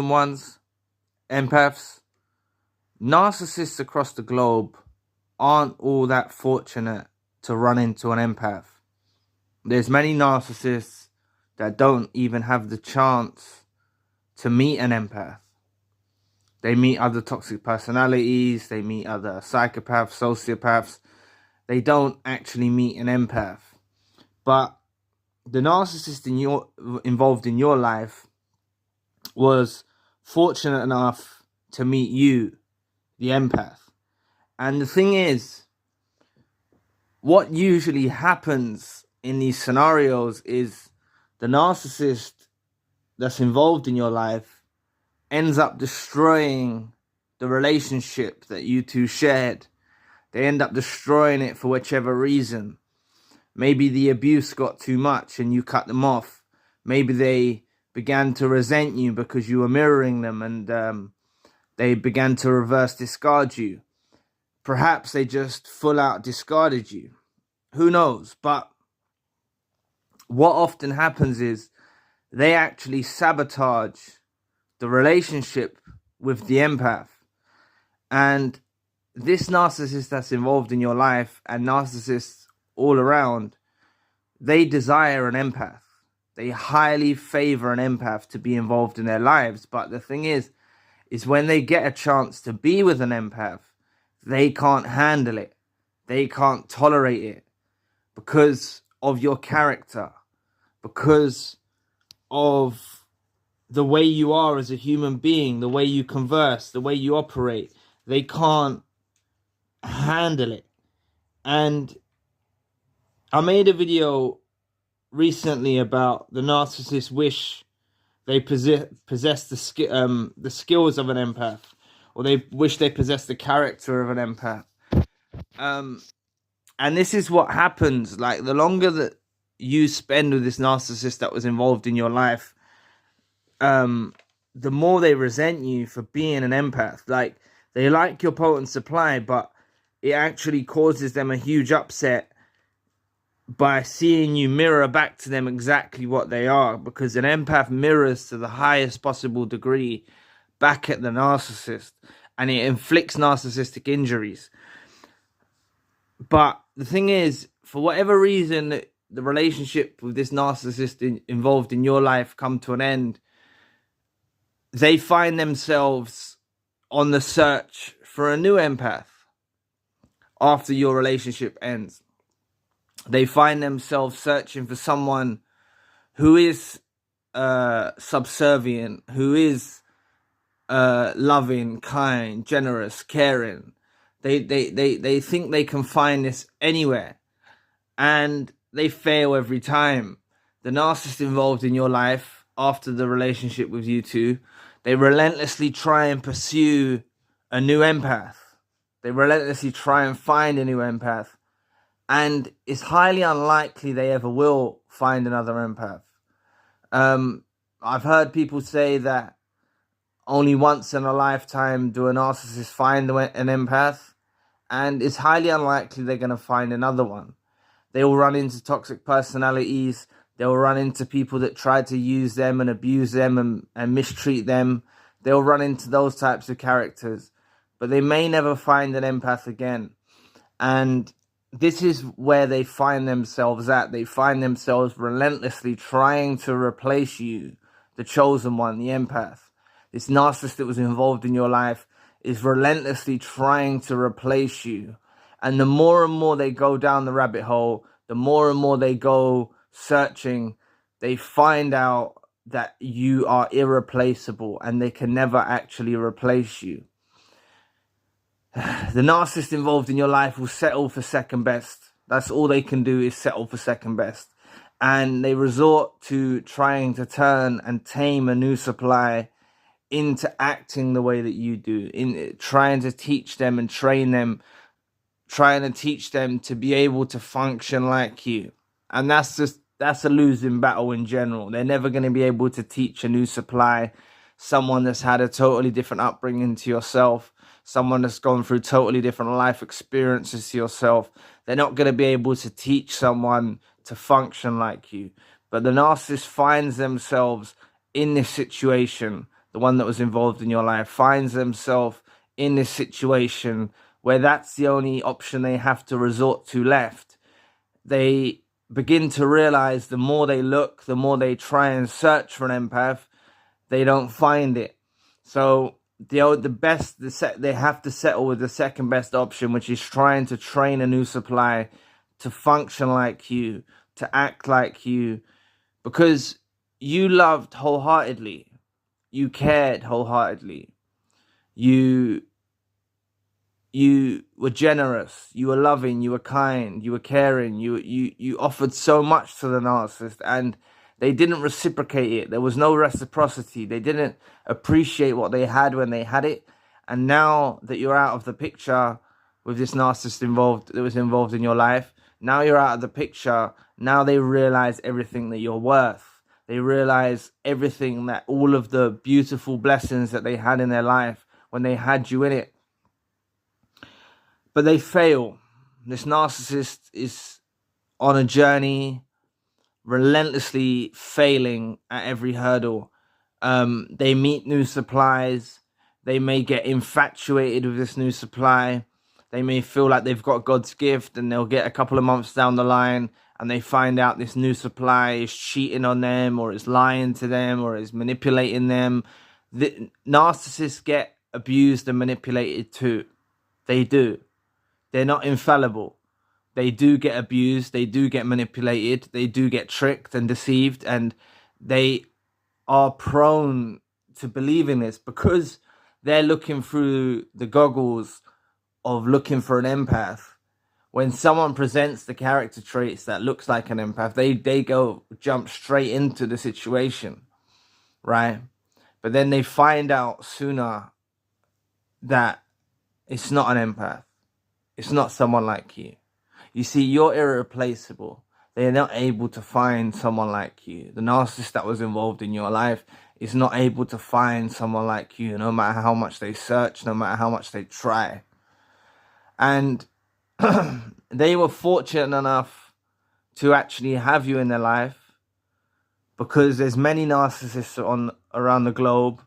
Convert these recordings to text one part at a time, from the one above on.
ones, empaths, narcissists across the globe aren't all that fortunate to run into an empath. There's many narcissists that don't even have the chance to meet an empath. They meet other toxic personalities, they meet other psychopaths, sociopaths. They don't actually meet an empath. But the narcissist involved in your life was fortunate enough to meet you, the empath. And the thing is, what usually happens in these scenarios is the narcissist that's involved in your life ends up destroying the relationship that you two shared. They end up destroying it for whichever reason. Maybe the abuse got too much and you cut them off. Maybe they began to resent you because you were mirroring them, and they began to reverse discard you. Perhaps they just full out discarded you. Who knows? But what often happens is they actually sabotage the relationship with the empath. And this narcissist that's involved in your life, and narcissists all around, they desire an empath. They highly favor an empath to be involved in their lives. But the thing is when they get a chance to be with an empath, they can't handle it. They can't tolerate it because of your character, because of the way you are as a human being, the way you converse, the way you operate. They can't handle it. And I made a video recently about the narcissist wish they possess the skills of an empath, or they wish they possessed the character of an empath. And this is what happens. Like, the longer that you spend with this narcissist that was involved in your life, the more they resent you for being an empath. Like, they like your potent supply, but it actually causes them a huge upset by seeing you mirror back to them exactly what they are, because an empath mirrors to the highest possible degree back at the narcissist, and it inflicts narcissistic injuries. But the thing is, for whatever reason, the relationship with this narcissist involved in your life come to an end, they find themselves on the search for a new empath after your relationship ends. They find themselves searching for someone who is subservient, who is loving, kind, generous, caring. They think they can find this anywhere, and they fail every time. The narcissist involved in your life after the relationship with you two, they relentlessly try and pursue a new empath. They relentlessly try and find a new empath. And it's highly unlikely they ever will find another empath. I've heard people say that only once in a lifetime do a narcissist find an empath, and it's highly unlikely they're going to find another one. They will run into toxic personalities. They'll run into people that try to use them and abuse them and mistreat them. They'll run into those types of characters, but they may never find an empath again. And this is where they find themselves at. They find themselves relentlessly trying to replace you, the chosen one, the empath. This narcissist that was involved in your life is relentlessly trying to replace you. And the more and more they go down the rabbit hole, the more and more they go searching, they find out that you are irreplaceable and they can never actually replace you. The narcissist involved in your life will settle for second best. That's all they can do, is settle for second best. And they resort to trying to turn and tame a new supply into acting the way that you do, in trying to teach them and train them, trying to teach them to be able to function like you. And that's a losing battle in general. They're never going to be able to teach a new supply someone that's had a totally different upbringing to yourself, someone that's gone through totally different life experiences to yourself. They're not going to be able to teach someone to function like you. But the narcissist finds themselves in this situation. the one that was involved in your life, finds themselves in this situation where that's the only option they have to resort to left, they begin to realize the more they look, the more they try and search for an empath, they don't find it. So they have to settle with the second best option, which is trying to train a new supply to function like you, to act like you, because you loved wholeheartedly, you cared wholeheartedly, you were generous, you were loving, you were kind, you were caring, you offered so much to the narcissist, and they didn't reciprocate it. There was no reciprocity. They didn't appreciate what they had when they had it. And now that you're out of the picture with this narcissist that was involved in your life, now you're out of the picture. Now they realize everything that you're worth. They realize everything, that all of the beautiful blessings that they had in their life when they had you in it. But they fail. This narcissist is on a journey, relentlessly failing at every hurdle. They meet new supplies. They may get infatuated with this new supply. They may feel like they've got God's gift, and they'll get a couple of months down the line and they find out this new supply is cheating on them, or is lying to them, or is manipulating them. The narcissists get abused and manipulated too. They do. They're not infallible. They do get abused. They do get manipulated. They do get tricked and deceived. And they are prone to believing this because they're looking through the goggles of looking for an empath. When someone presents the character traits that looks like an empath, they jump straight into the situation, right? But then they find out sooner that it's not an empath. It's not someone like you. You see, you're irreplaceable. They're not able to find someone like you. The narcissist that was involved in your life is not able to find someone like you, no matter how much they search, no matter how much they try. And they were fortunate enough to actually have you in their life, because there's many narcissists around the globe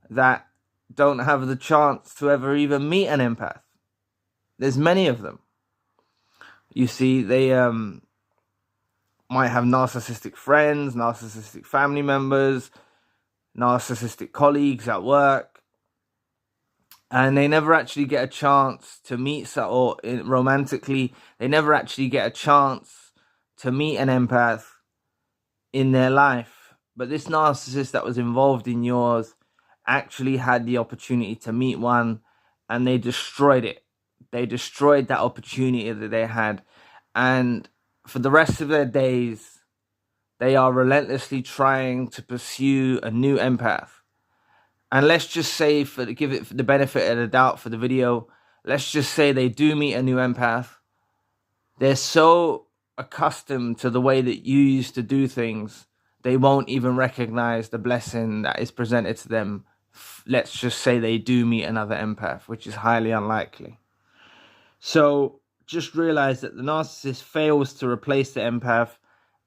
that don't have the chance to ever even meet an empath. There's many of them. You see, they might have narcissistic friends, narcissistic family members, narcissistic colleagues at work, and they never actually get a chance to meet, or romantically, they never actually get a chance to meet an empath in their life. But this narcissist that was involved in yours actually had the opportunity to meet one, and they destroyed it. They destroyed that opportunity that they had. And for the rest of their days, they are relentlessly trying to pursue a new empath. And let's just say, give it the benefit of the doubt for the video, let's just say they do meet a new empath. They're so accustomed to the way that you used to do things, they won't even recognize the blessing that is presented to them. Let's just say they do meet another empath, which is highly unlikely. So just realize that the narcissist fails to replace the empath,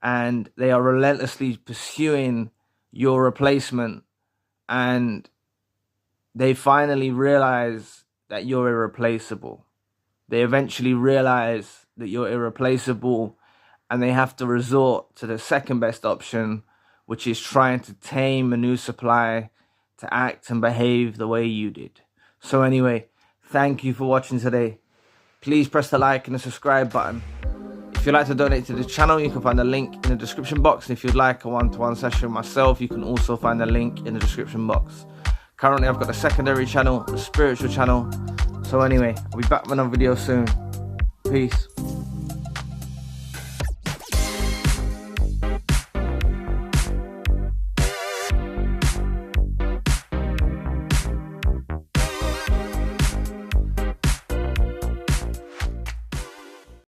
and they are relentlessly pursuing your replacement, and they finally realize that you're irreplaceable. They eventually realize that you're irreplaceable, and they have to resort to the second best option, which is trying to tame a new supply to act and behave the way you did. So anyway, thank you for watching today. Please press the like and the subscribe button. If you'd like to donate to the channel, you can find the link in the description box. And if you'd like a one-to-one session with myself, you can also find the link in the description box. Currently, I've got a secondary channel, a spiritual channel. So anyway, I'll be back with another video soon. Peace.